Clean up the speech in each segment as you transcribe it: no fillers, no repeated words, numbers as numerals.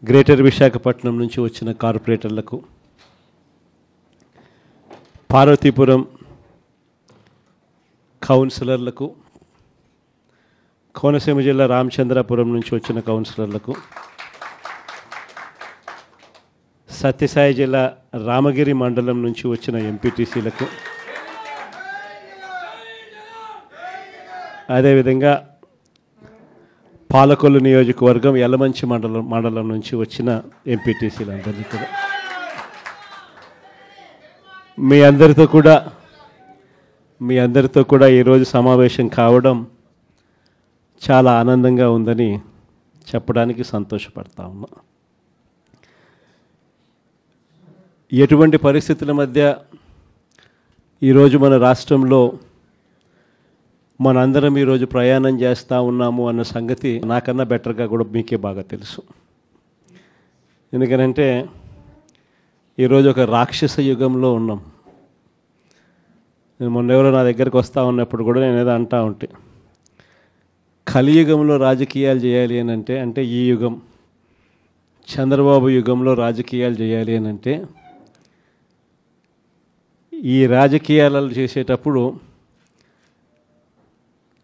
Greater Visakhapatnam నుంచి వచ్చిన కార్పొరేటర్లకు, పార్వతీపురం కౌన్సిలర్లకు, కోనసీమ జిల్లా రామచంద్రాపురం నుంచి వచ్చిన కౌన్సిలర్లకు, సత్యసాయి జిల్లా రామగిరి మండలం నుంచి వచ్చిన ఎంపీటీసీలకు, అదేవిధంగా పాలకొల్లు నియోజకవర్గం యలమంచి మండలం నుంచి వచ్చిన ఎంపీటీసీలందరినీ కూడా మీ అందరితో కూడా ఈరోజు సమావేశం కావడం చాలా ఆనందంగా ఉందని చెప్పడానికి సంతోషపడతా ఉన్నా. ఎటువంటి పరిస్థితుల మధ్య ఈరోజు మన రాష్ట్రంలో మనందరం ఈరోజు ప్రయాణం చేస్తూ ఉన్నాము అన్న సంగతి నాకన్నా బెటర్గా కూడా మీకే బాగా తెలుసు. ఎందుకనంటే ఈరోజు ఒక రాక్షస యుగంలో ఉన్నాం. నేను మొన్న నా దగ్గరికి వస్తూ ఉన్నప్పుడు కూడా నేను ఏదో అంటూ ఉంటే, కలియుగంలో రాజకీయాలు చేయాలి అని అంటే ఈ యుగం చంద్రబాబు యుగంలో రాజకీయాలు చేయాలి అని అంటే ఈ రాజకీయాలు చేసేటప్పుడు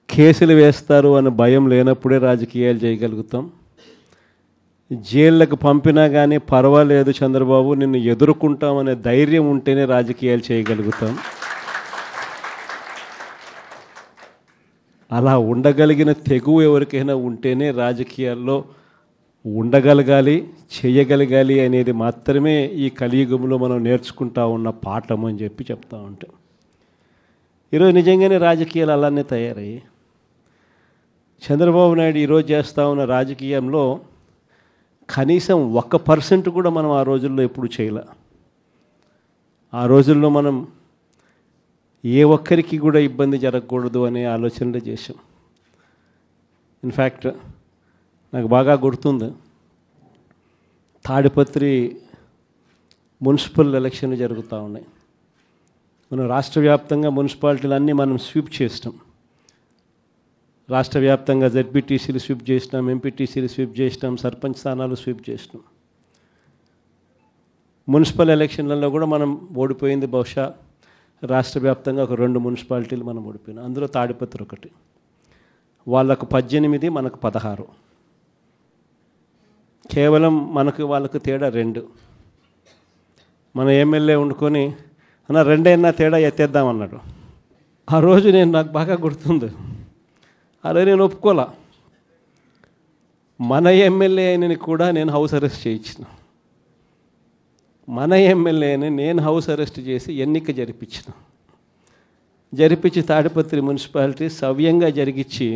కేసులు వేస్తారు అన్న భయం లేనప్పుడే రాజకీయాలు చేయగలుగుతాం. జైళ్ళకు పంపినా కానీ పర్వాలేదు చంద్రబాబు నిన్ను ఎదుర్కొంటామనే ధైర్యం ఉంటేనే రాజకీయాలు చేయగలుగుతాం. అలా ఉండగలిగిన తెగువ ఎవరికైనా ఉంటేనే రాజకీయాల్లో ఉండగలగాలి, చేయగలగాలి అనేది మాత్రమే ఈ కలియుగంలో మనం నేర్చుకుంటా ఉన్న పాఠం అని చెప్పి చెప్తా ఉంటాం. ఈరోజు నిజంగానే రాజకీయాలు అలానే తయారయ్యాయి. చంద్రబాబు నాయుడు ఈరోజు చేస్తూ ఉన్న రాజకీయంలో కనీసం 1% కూడా మనం ఆ రోజుల్లో ఎప్పుడు చేయలే. ఆ రోజుల్లో మనం ఏ ఒక్కరికి కూడా ఇబ్బంది జరగకూడదు అనే ఆలోచనలు చేశాం. ఇన్ఫ్యాక్ట్ నాకు బాగా గుర్తుంది, తాడిపత్రి మున్సిపల్ ఎలక్షన్లు జరుగుతూ ఉన్నాయి. మనం రాష్ట్ర వ్యాప్తంగా మున్సిపాలిటీలన్నీ మనం స్వీప్ చేసినాం. రాష్ట్ర వ్యాప్తంగా జెడ్పీటీసీలు స్వీప్ చేసినాం, ఎంపీటీసీలు స్వీప్ చేసినాం, సర్పంచ్ స్థానాలు స్వీప్ చేసినాం. మున్సిపల్ ఎలక్షన్లలో కూడా మనం ఓడిపోయింది బహుశా రాష్ట్ర వ్యాప్తంగా ఒక 2 మున్సిపాలిటీలు మనం ఓడిపోయినాం. అందులో తాడిపత్రి ఒకటి. వాళ్ళకు 18, మనకు 16. కేవలం వాళ్ళకు తేడా 2. మన ఎమ్మెల్యే వండుకొని అన్న 2 తేడా ఎత్తేద్దామన్నాడు. ఆ రోజు నాకు బాగా గుర్తుంది, అదే నేను ఒప్పుకోలే. మన ఎమ్మెల్యే అయినని కూడా నేను హౌస్ అరెస్ట్ చేయించిన. మన ఎమ్మెల్యేని నేను హౌస్ అరెస్ట్ చేసి ఎన్నిక జరిపించి తాడిపత్రి మున్సిపాలిటీ సవ్యంగా జరిగించి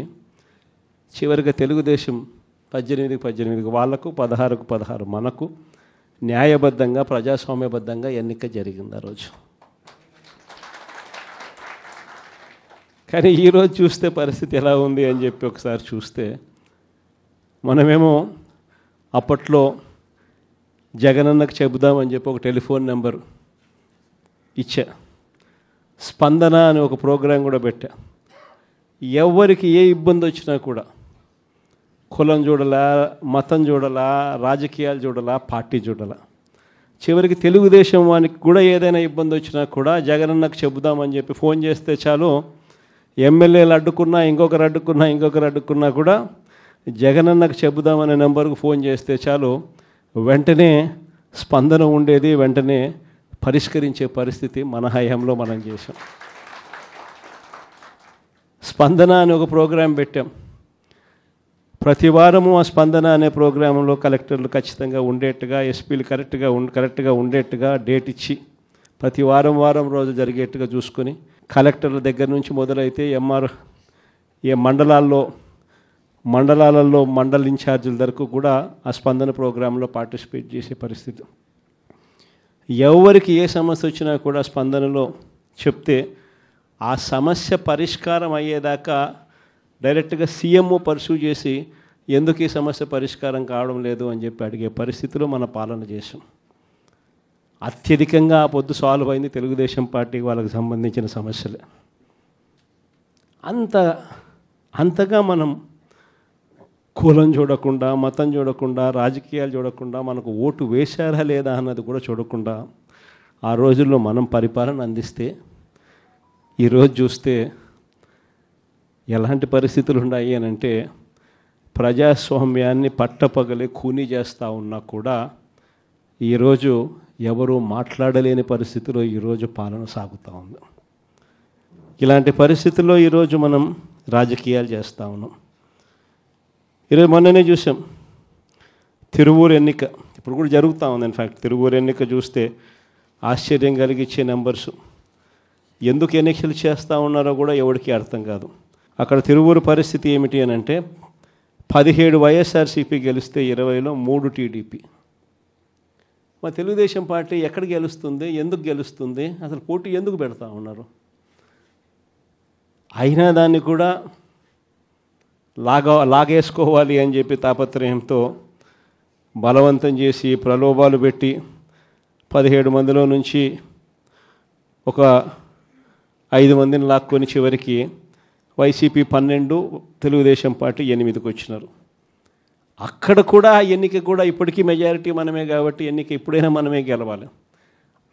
చివరిగా తెలుగుదేశం 18 వాళ్ళకు, 16 మనకు న్యాయబద్ధంగా ప్రజాస్వామ్యబద్ధంగా ఎన్నిక జరిగింది ఆ రోజు. కానీ ఈరోజు చూస్తే పరిస్థితి ఎలా ఉంది అని చెప్పి ఒకసారి చూస్తే, మనమేమో అప్పట్లో జగనన్నకు చెబుదామని చెప్పి ఒక టెలిఫోన్ నెంబర్ ఇచ్చా, స్పందన అని ఒక ప్రోగ్రాం కూడా పెట్టా. ఎవరికి ఏ ఇబ్బంది వచ్చినా కూడా కులం చూడలా, మతం చూడలా, రాజకీయాలు చూడలా, పార్టీ చూడలా, చివరికి తెలుగుదేశం వానికి కూడా ఏదైనా ఇబ్బంది వచ్చినా కూడా జగనన్నకు చెబుదామని చెప్పి ఫోన్ చేస్తే చాలు, ఎమ్మెల్యేలు అడ్డుకున్నా, ఇంకొకరు అడ్డుకున్నా కూడా జగనన్నకు చెబుదామనే నెంబర్కు ఫోన్ చేస్తే చాలు, వెంటనే స్పందన ఉండేది, వెంటనే పరిష్కరించే పరిస్థితి మన హయాంలో మనం చేసాం. స్పందన అని ఒక ప్రోగ్రాం పెట్టాం. ప్రతి వారము ఆ స్పందన అనే ప్రోగ్రాంలో కలెక్టర్లు ఖచ్చితంగా ఉండేట్టుగా, ఎస్పీలు కరెక్ట్గా ఉండేట్టుగా డేట్ ఇచ్చి ప్రతి వారం రోజు జరిగేట్టుగా చూసుకొని, కలెక్టర్ల దగ్గర నుంచి మొదలైతే మండలాలలో మండల ఇన్ఛార్జీల వరకు కూడా ఆ స్పందన ప్రోగ్రాంలో పార్టిసిపేట్ చేసే పరిస్థితి. ఎవరికి ఏ సమస్య వచ్చినా కూడా స్పందనలో చెప్తే ఆ సమస్య పరిష్కారం అయ్యేదాకా డైరెక్ట్గా సీఎంఓ పర్సూ చేసి ఎందుకు ఈ సమస్య పరిష్కారం కావడం లేదు అని చెప్పి అడిగే పరిస్థితిలో మన పాలన చేసాం. అత్యధికంగా ఆ పొద్దు సాల్వ్ అయింది తెలుగుదేశం పార్టీ వాళ్ళకి సంబంధించిన సమస్యలే. అంతగా మనం కులం చూడకుండా, మతం చూడకుండా, రాజకీయాలు చూడకుండా, మనకు ఓటు వేశారా లేదా అన్నది కూడా చూడకుండా ఆ రోజుల్లో మనం పరిపాలన అందిస్తే ఈరోజు చూస్తే ఎలాంటి పరిస్థితులు ఉన్నాయి అని అంటే, ప్రజాస్వామ్యాన్ని పట్టపగలే ఖూనీ చేస్తూ ఉన్నా కూడా ఈరోజు ఎవరు మాట్లాడలేని పరిస్థితిలో ఈరోజు పాలన సాగుతూ ఉంది. ఇలాంటి పరిస్థితుల్లో ఈరోజు మనం రాజకీయాలు చేస్తూ ఉన్నాం. ఈరోజు మొన్ననే చూసాం తిరువూరు ఎన్నిక, ఇప్పుడు కూడా జరుగుతూ ఉంది. ఇన్ఫ్యాక్ట్ తిరువూరు ఎన్నిక చూస్తే ఆశ్చర్యం కలిగించే నెంబర్సు. ఎందుకు ఎన్నికలు చేస్తూ ఉన్నారో కూడా ఎవరికి అర్థం కాదు. అక్కడ తిరువూరు పరిస్థితి ఏమిటి అని అంటే 17 వైఎస్ఆర్సీపీ గెలిస్తే 20లో 3 టీడీపీ. మా తెలుగుదేశం పార్టీ ఎక్కడ గెలుస్తుంది, ఎందుకు గెలుస్తుంది, అసలు పోటీ ఎందుకు పెడతా ఉన్నారు? అయినా దాన్ని కూడా లాగేసుకోవాలి అని చెప్పి తాపత్రయంతో బలవంతం చేసి ప్రలోభాలు పెట్టి 17 మందిలో నుంచి ఒక 5 మందిని లాక్కొని చివరికి వైసీపీ 12, తెలుగుదేశం పార్టీ 8కి వచ్చినారు. అక్కడ కూడా ఆ ఎన్నిక కూడా ఇప్పటికీ మెజారిటీ మనమే కాబట్టి ఎన్నిక ఎప్పుడైనా మనమే గెలవాలి.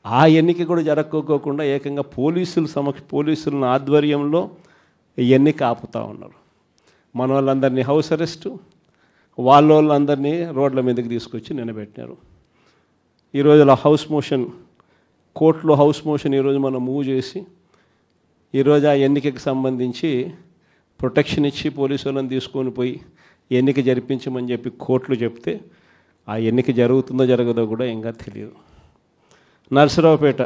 ఆ ఎన్నిక కూడా జరగకోకుండా ఏకంగా పోలీసుల ఆధ్వర్యంలో ఎన్నిక ఆపుతూ ఉన్నారు. మన వాళ్ళందరినీ హౌస్ అరెస్టు, వాళ్ళందరినీ రోడ్ల మీదకి తీసుకొచ్చి నిలబెట్టినారు. ఈరోజు హౌస్ మోషన్, కోర్టులో హౌస్ మోషన్ ఈరోజు మనం మూవ్ చేసి ఈరోజు ఆ ఎన్నికకి సంబంధించి ప్రొటెక్షన్ ఇచ్చి పోలీసు వాళ్ళని తీసుకొని పోయి ఎన్నిక జరిపించమని చెప్పి కోర్టులు చెప్తే ఆ ఎన్నిక జరుగుతుందో జరగదో కూడా ఇంకా తెలియదు. నరసరావుపేట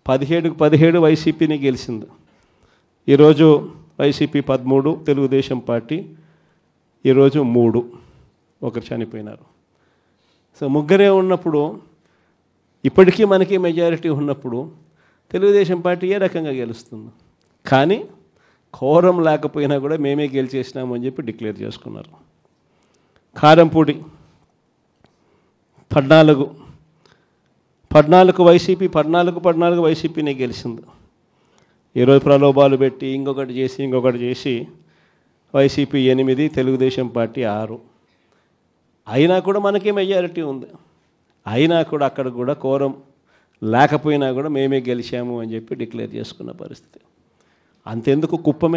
17 వైసీపీని గెలిచింది. ఈరోజు వైసీపీ 13, తెలుగుదేశం పార్టీ ఈరోజు 3, ఒకరు చనిపోయినారు. సో ముగ్గురే ఉన్నప్పుడు, ఇప్పటికీ మనకి మెజారిటీ ఉన్నప్పుడు తెలుగుదేశం పార్టీ ఏ రకంగా గెలుస్తుంది? కానీ కోరం లేకపోయినా కూడా మేమే గెలిచేసినామని చెప్పి డిక్లేర్ చేసుకున్నారు. కారంపూడి 14 వైసీపీ, 14 వైసీపీనే గెలిచింది. ఈరోజు ప్రలోభాలు పెట్టి ఇంకొకటి చేసి వైసీపీ 8, తెలుగుదేశం పార్టీ 6. అయినా కూడా మనకే మెజారిటీ ఉంది. అయినా కూడా అక్కడ కూడా కోరం లేకపోయినా కూడా మేమే గెలిచాము అని చెప్పి డిక్లేర్ చేసుకున్న పరిస్థితి. అంతెందుకు కుప్పం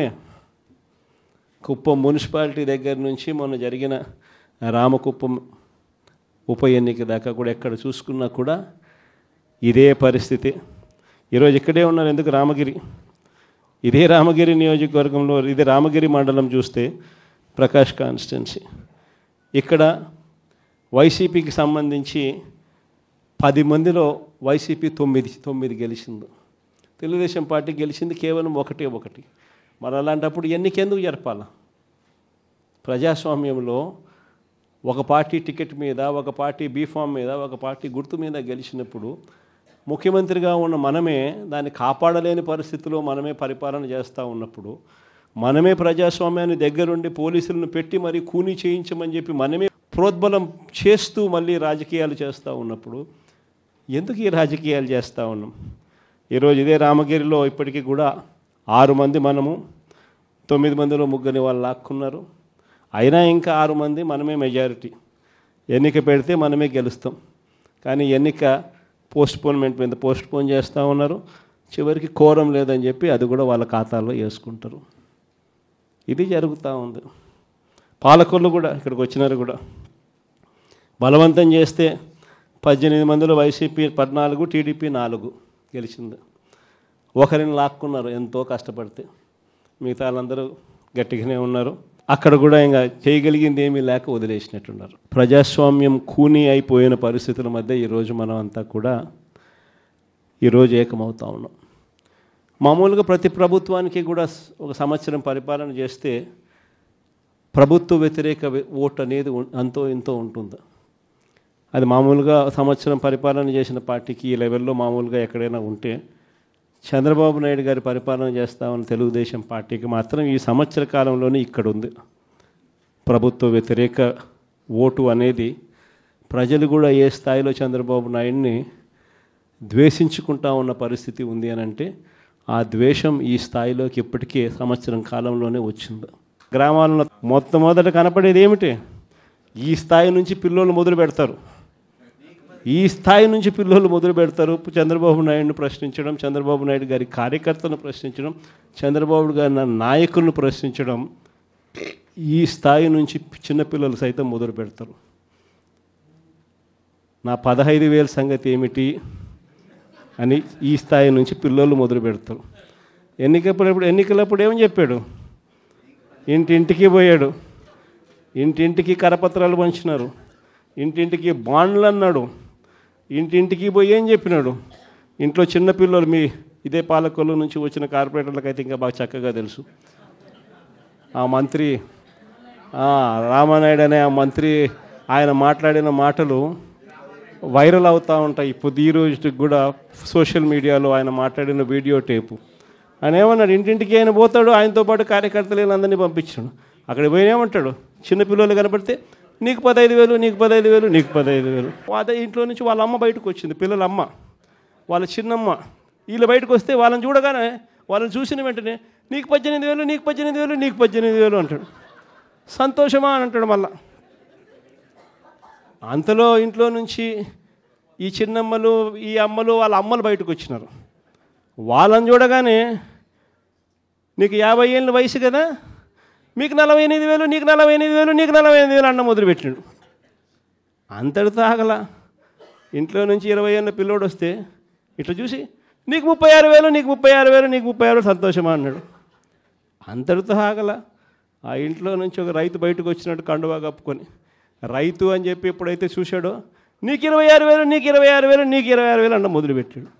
మున్సిపాలిటీ దగ్గర నుంచి మొన్న జరిగిన రామకుప్పం ఉప ఎన్నిక దాకా కూడా ఎక్కడ చూసుకున్నా కూడా ఇదే పరిస్థితి. ఈరోజు ఇక్కడే ఉన్నారు. ఎందుకు ఇదే రామగిరి నియోజకవర్గంలో, ఇదే రామగిరి మండలం చూస్తే ప్రకాష్ కాన్స్టిట్యున్సీ, ఇక్కడ వైసీపీకి సంబంధించి 10 మందిలో వైసీపీ 9 గెలిచింది. తెలుగుదేశం పార్టీ గెలిచింది కేవలం 1. మరి అలాంటప్పుడు ఎన్నికెందుకు జరపాలా? ప్రజాస్వామ్యంలో ఒక పార్టీ టికెట్ మీద, ఒక పార్టీ బీఫామ్ మీద, ఒక పార్టీ గుర్తు మీద గెలిచినప్పుడు ముఖ్యమంత్రిగా ఉన్న మనమే దాన్ని కాపాడలేని పరిస్థితిలో మనమే పరిపాలన చేస్తూ ఉన్నప్పుడు, మనమే ప్రజాస్వామ్యాన్ని దగ్గరుండి పోలీసులను పెట్టి మరీ కూనీ చేయించమని చెప్పి మనమే ప్రోద్బలం చేస్తూ మళ్ళీ రాజకీయాలు చేస్తూ ఉన్నప్పుడు ఎందుకు ఈ రాజకీయాలు చేస్తూ ఉన్నాం? ఈరోజు ఇదే రామగిరిలో ఇప్పటికీ కూడా 6 మంది మనము, 9 మందిలో 3 వాళ్ళు లాక్కున్నారు. అయినా ఇంకా 6 మంది మనమే మెజారిటీ. ఎన్నిక పెడితే మనమే గెలుస్తాం. కానీ ఎన్నిక పోస్ట్పోన్ చేస్తూ ఉన్నారు. చివరికి కోరం లేదని చెప్పి అది కూడా వాళ్ళ ఖాతాలో వేసుకుంటారు. ఇది జరుగుతూ ఉంది. పాలకొల్లు కూడా ఇక్కడికి వచ్చినారు కూడా బలవంతం చేస్తే 18 మందిలో వైసీపీ 14, టీడీపీ 4 గెలిచింది. ఒకరిని లాక్కున్నారు ఎంతో కష్టపడితే. మిగతా వాళ్ళందరూ గట్టిగానే ఉన్నారు. అక్కడ కూడా ఇంకా చేయగలిగింది ఏమీ లేక వదిలేసినట్టున్నారు. ప్రజాస్వామ్యం కూనీ అయిపోయిన పరిస్థితుల మధ్య ఈరోజు మనం అంతా కూడా ఈరోజు ఏకమవుతా ఉన్నాం. మామూలుగా ప్రతి ప్రభుత్వానికి కూడా ఒక సంవత్సరం పరిపాలన చేస్తే ప్రభుత్వ వ్యతిరేక ఓటు అనేది అంతో ఇంతో ఉంటుంది. అది మామూలుగా సంవత్సరం పరిపాలన చేసిన పార్టీకి ఈ లెవెల్లో మామూలుగా ఎక్కడైనా ఉంటే, చంద్రబాబు నాయుడు గారి పరిపాలన చేస్తామని తెలుగుదేశం పార్టీకి మాత్రం ఈ సంవత్సర కాలంలోనే ఇక్కడ ఉంది. ప్రభుత్వ వ్యతిరేక ఓటు అనేది ప్రజలు కూడా ఏ స్థాయిలో చంద్రబాబు నాయుడిని ద్వేషించుకుంటా ఉన్న పరిస్థితి ఉంది అని అంటే, ఆ ద్వేషం ఈ స్థాయిలోకి ఇప్పటికే సంవత్సరం కాలంలోనే వచ్చింది. గ్రామాలలో మొట్టమొదట కనపడేది ఏమిటి? ఈ స్థాయి నుంచి పిల్లలు మొదలు పెడతారు. ఈ స్థాయి నుంచి పిల్లలు మొదలు పెడతారు. చంద్రబాబు నాయుడుని ప్రశ్నించడం, చంద్రబాబు నాయుడు గారి కార్యకర్తలను ప్రశ్నించడం, చంద్రబాబు గారి నాయకులను ప్రశ్నించడం, ఈ స్థాయి నుంచి చిన్నపిల్లలు సైతం మొదలు పెడతారు. నా 15,000 సంగతి ఏమిటి అని ఈ స్థాయి నుంచి పిల్లలు మొదలు పెడతారు. ఎన్నికలప్పుడు ఏమని చెప్పాడు? ఇంటింటికి పోయాడు, ఇంటింటికి కరపత్రాలు పంచినారు, ఇంటింటికి బాండ్లు అన్నాడు, ఇంటింటికి పోయి ఏం చెప్పినాడు? ఇంట్లో చిన్నపిల్లలు, మీ ఇదే పాలకొల్లు నుంచి వచ్చిన కార్పొరేటర్లకు అయితే ఇంకా బాగా చక్కగా తెలుసు. ఆ మంత్రి రామానాయుడు అనే ఆ మంత్రి, ఆయన మాట్లాడిన మాటలు వైరల్ అవుతూ ఉంటాయి. ఇప్పుడు ఈ రోజుకి కూడా సోషల్ మీడియాలో ఆయన మాట్లాడిన వీడియో టేపు. ఆయన ఏమన్నాడు? ఇంటింటికి ఆయన పోతాడు, ఆయనతో పాటు కార్యకర్తలు అందరినీ పంపించాడు. అక్కడ పోయినేమంటాడు? చిన్నపిల్లలు కనపడితే నీకు 15,000, నీకు 15,000, నీకు 15,000. అదే ఇంట్లో నుంచి వాళ్ళ అమ్మ బయటకు వచ్చింది, పిల్లల అమ్మ, వాళ్ళ చిన్నమ్మ. వీళ్ళు బయటకు వస్తే వాళ్ళని చూడగానే, వాళ్ళని చూసిన వెంటనే నీకు 18,000, నీకు 18,000, నీకు 18,000 అంటాడు. సంతోషమా అని అంటాడు. మళ్ళా అంతలో ఇంట్లో నుంచి ఈ చిన్నమ్మలు, ఈ అమ్మలు, వాళ్ళ అమ్మలు బయటకు వచ్చినారు. వాళ్ళని చూడగానే నీకు 50 ఏళ్ళ వయసు కదా, మీకు 48,000, నీకు 48,000, నీకు 48,000 అన్న మొదలుపెట్టినాడు. అంతటితో ఆగల. ఇంట్లో నుంచి 20 ఏళ్ళ పిల్లోడు వస్తే ఇట్లా చూసి నీకు 36,000, నీకు 36,000, నీకు 36,000 సంతోషమా అన్నాడు. అంతటితో ఆగల. ఆ ఇంట్లో నుంచి ఒక రైతు బయటకు వచ్చినట్టు కండువా కప్పుకొని, రైతు అని చెప్పి ఎప్పుడైతే చూశాడో నీకు 26,000, నీకు 26,000, నీకు 26,000 అన్న మొదలుపెట్టాడు.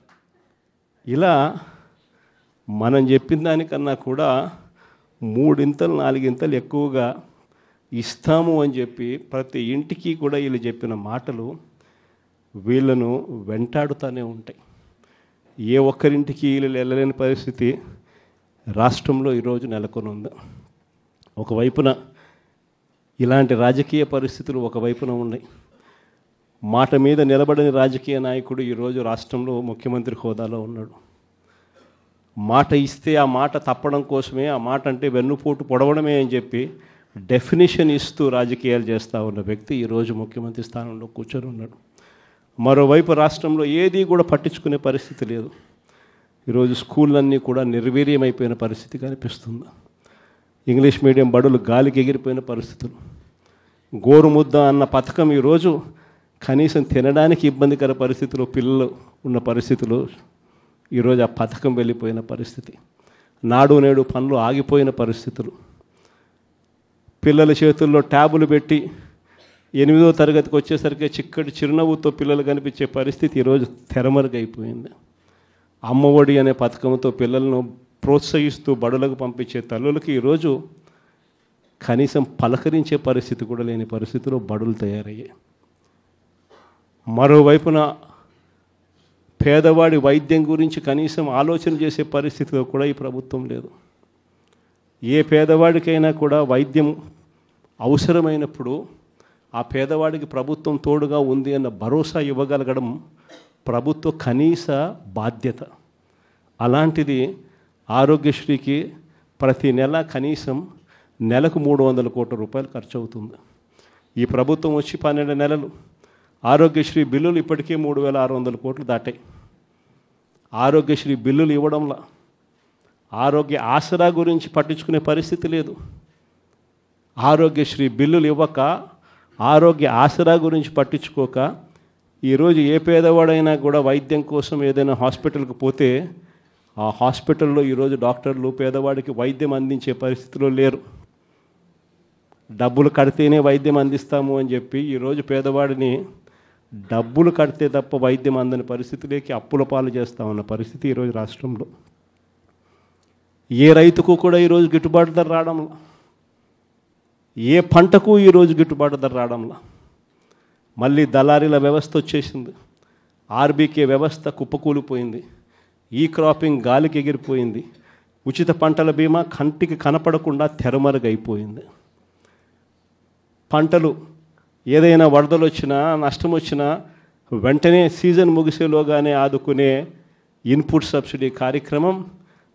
ఇలా మనం చెప్పిన దానికన్నా కూడా 3 4 ఎక్కువగా ఇస్తాము అని చెప్పి ప్రతి ఇంటికి కూడా వీళ్ళు చెప్పిన మాటలు వీళ్ళను వెంటాడుతూనే ఉంటాయి. ఏ ఒక్కరింటికి వీళ్ళు వెళ్ళలేని పరిస్థితి రాష్ట్రంలో ఈరోజు నెలకొని ఉంది. ఒకవైపున ఇలాంటి రాజకీయ పరిస్థితులు ఒకవైపున ఉన్నాయి. మాట మీద నిలబడని రాజకీయ నాయకుడు ఈరోజు రాష్ట్రంలో ముఖ్యమంత్రి హోదాలో ఉన్నాడు. మాట ఇస్తే ఆ మాట తప్పడం కోసమే, ఆ మాట అంటే వెన్నుపోటు పొడవడమే అని చెప్పి డెఫినేషన్ ఇస్తూ రాజకీయాలు చేస్తూ ఉన్న వ్యక్తి ఈరోజు ముఖ్యమంత్రి స్థానంలో కూర్చొని ఉన్నాడు. మరోవైపు రాష్ట్రంలో ఏది కూడా పట్టించుకునే పరిస్థితి లేదు. ఈరోజు స్కూళ్ళన్నీ కూడా నిర్వీర్యమైపోయిన పరిస్థితి కనిపిస్తుంది. ఇంగ్లీష్ మీడియం బడులు గాలికి ఎగిరిపోయిన పరిస్థితులు. గోరుముద్ద అన్న పథకం ఈరోజు కనీసం తినడానికి ఇబ్బందికర పరిస్థితులు పిల్లలు ఉన్న పరిస్థితులు. ఈరోజు ఆ పథకం వెళ్ళిపోయిన పరిస్థితి. నాడు నేడు పనులు ఆగిపోయిన పరిస్థితులు. పిల్లల చేతుల్లో ట్యాబులు పెట్టి 8వ తరగతికి వచ్చేసరికి చిక్కటి చిరునవ్వుతో పిల్లలు కనిపించే పరిస్థితి ఈరోజు తెరమరుగైపోయింది. అమ్మఒడి అనే పథకంతో పిల్లలను ప్రోత్సహిస్తూ బడులకు పంపించే తల్లులకి ఈరోజు కనీసం పలకరించే పరిస్థితి కూడా లేని పరిస్థితిలో బడులు తయారయ్యాయి. మరోవైపున పేదవాడి వైద్యం గురించి కనీసం ఆలోచన చేసే పరిస్థితిలో కూడా ఈ ప్రభుత్వం లేదు. ఏ పేదవాడికైనా కూడా వైద్యం అవసరమైనప్పుడు ఆ పేదవాడికి ప్రభుత్వం తోడుగా ఉంది అన్న భరోసా ఇవ్వగలగడం ప్రభుత్వ కనీస బాధ్యత. అలాంటిది ఆరోగ్యశ్రీకి ప్రతి నెల కనీసం నెలకు 300 కోట్ల రూపాయలు ఖర్చు అవుతుంది. ఈ ప్రభుత్వం వచ్చి 12 నెలలు. ఆరోగ్యశ్రీ బిల్లులు ఇప్పటికే 3,600 కోట్లు దాటాయి. ఆరోగ్యశ్రీ బిల్లులు ఇవ్వడంలో ఆరోగ్య ఆసరా గురించి పట్టించుకునే పరిస్థితి లేదు. ఆరోగ్యశ్రీ బిల్లులు ఇవ్వక, ఆరోగ్య ఆసరా గురించి పట్టించుకోక ఈరోజు ఏ పేదవాడైనా కూడా వైద్యం కోసం ఏదైనా హాస్పిటల్కి పోతే ఆ హాస్పిటల్లో ఈరోజు డాక్టర్లు పేదవాడికి వైద్యం అందించే పరిస్థితిలో లేరు. డబ్బులు కడితేనే వైద్యం అందిస్తాము అని చెప్పి ఈరోజు పేదవాడిని డబ్బులు కడితే తప్ప వైద్యం అందని పరిస్థితిలోకి అప్పుల పాలు చేస్తూ ఉన్న పరిస్థితి ఈరోజు రాష్ట్రంలో. ఏ రైతుకు కూడా ఈరోజు గిట్టుబాటు ధర రావడంలా, ఏ పంటకు ఈరోజు గిట్టుబాటు ధర రావడంలా. మళ్ళీ దళారీల వ్యవస్థ వచ్చేసింది. ఆర్బీకే వ్యవస్థ కుప్పకూలిపోయింది. ఈ క్రాపింగ్ గాలికి ఎగిరిపోయింది. ఉచిత పంటల బీమా కంటికి కనపడకుండా తెరమరుగైపోయింది. పంటలు ఏదైనా వరదలు వచ్చినా, నష్టం వచ్చినా వెంటనే సీజన్ ముగిసేలోగానే ఆదుకునే ఇన్పుట్ సబ్సిడీ కార్యక్రమం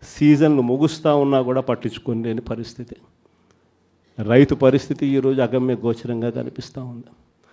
సీజన్లు ముగుస్తూ ఉన్నా కూడా పట్టించుకోలేని పరిస్థితి. రైతు పరిస్థితి ఈరోజు అగమ్య గోచరంగా కనిపిస్తూ ఉంది.